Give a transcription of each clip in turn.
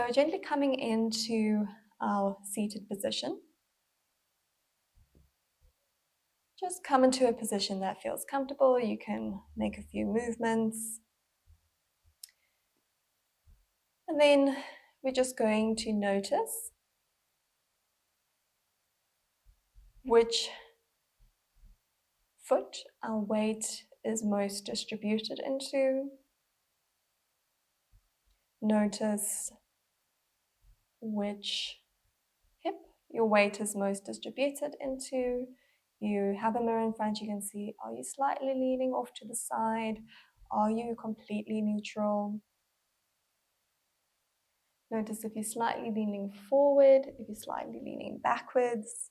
So gently coming into our seated position. Just come into a position that feels comfortable. You can make a few movements. And then we're just going to notice which foot our weight is most distributed into. Notice which hip your weight is most distributed into. You have a mirror in front, you can see, are you slightly leaning off to the side? Are you completely neutral? Notice if you're slightly leaning forward, if you're slightly leaning backwards.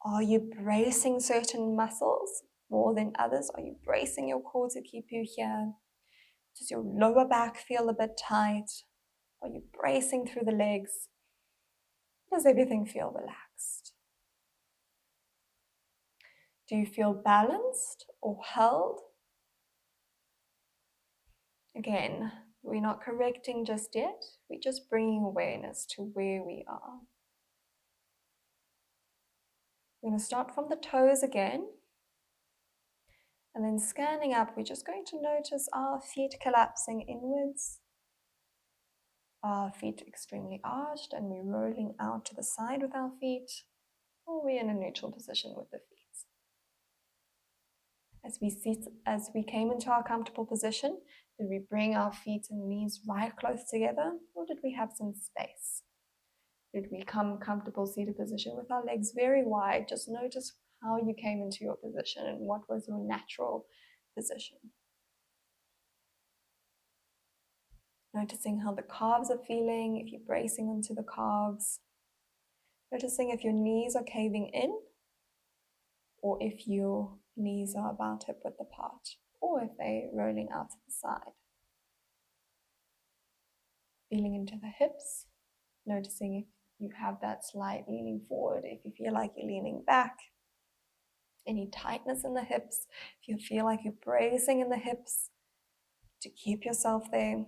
Are you bracing certain muscles more than others? Are you bracing your core to keep you here? Does your lower back feel a bit tight? Are you bracing through the legs? Does everything feel relaxed? Do you feel balanced or held? Again, we're not correcting just yet. We're just bringing awareness to where we are. We're going to start from the toes again. And then scanning up, we're just going to notice our feet collapsing inwards. Our feet extremely arched and we're rolling out to the side with our feet. Or we're in a neutral position with the feet. As we came into our comfortable position, did we bring our feet and knees right close together, or did we have some space? Did we come comfortable seated position with our legs very wide? Just notice how you came into your position and what was your natural position. Noticing how the calves are feeling, if you're bracing into the calves. Noticing if your knees are caving in, or if your knees are about hip width apart, or if they're rolling out to the side. Feeling into the hips, noticing if you have that slight leaning forward, if you feel like you're leaning back, any tightness in the hips, if you feel like you're bracing in the hips to keep yourself there.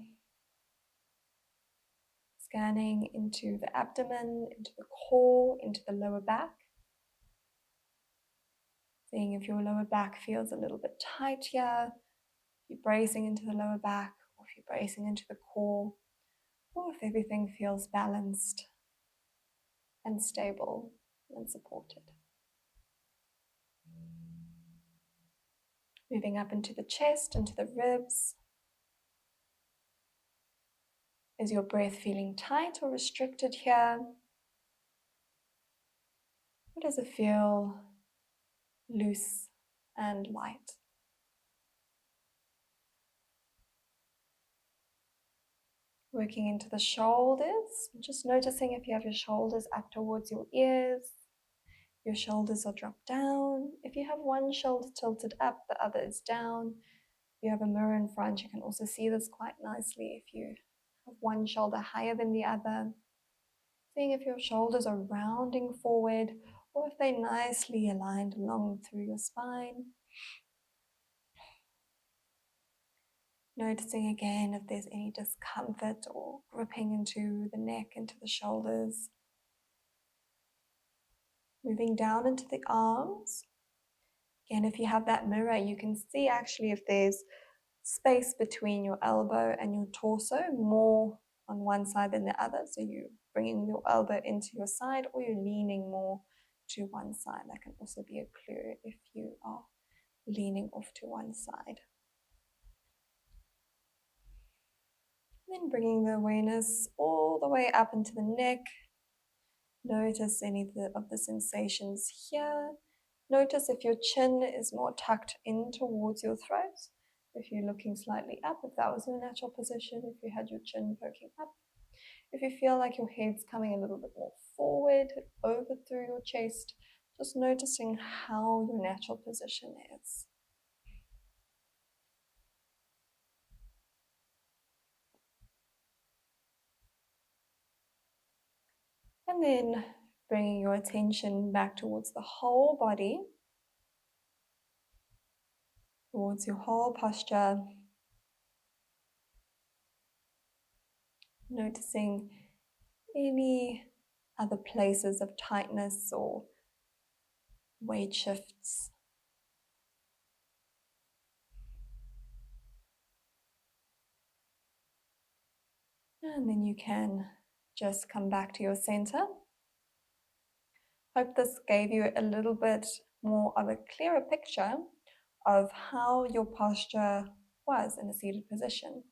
Scanning into the abdomen, into the core, into the lower back. Seeing if your lower back feels a little bit tight here, if you're bracing into the lower back, or if you're bracing into the core, or if everything feels balanced and stable and supported. Moving up into the chest, into the ribs. Is your breath feeling tight or restricted here? Or does it feel loose and light? Working into the shoulders, just noticing if you have your shoulders up towards your ears, your shoulders are dropped down. If you have one shoulder tilted up, the other is down. If you have a mirror in front, you can also see this quite nicely if you have one shoulder higher than the other. Seeing if your shoulders are rounding forward or if they're nicely aligned along through your spine. Noticing again if there's any discomfort or gripping into the neck, into the shoulders. Moving down into the arms. Again, if you have that mirror, you can see actually if there's space between your elbow and your torso, more on one side than the other. So you're bringing your elbow into your side or you're leaning more to one side. That can also be a clue if you are leaning off to one side. Then bringing the awareness all the way up into the neck. Notice any of the sensations here. Notice if your chin is more tucked in towards your throat. If you're looking slightly up, if that was your natural position, if you had your chin poking up. If you feel like your head's coming a little bit more forward, over through your chest, just noticing how your natural position is. And then bringing your attention back towards the whole body, towards your whole posture. noticing any other places of tightness or weight shifts. And then you can just come back to your center. Hope this gave you a little bit more of a clearer picture of how your posture was in a seated position.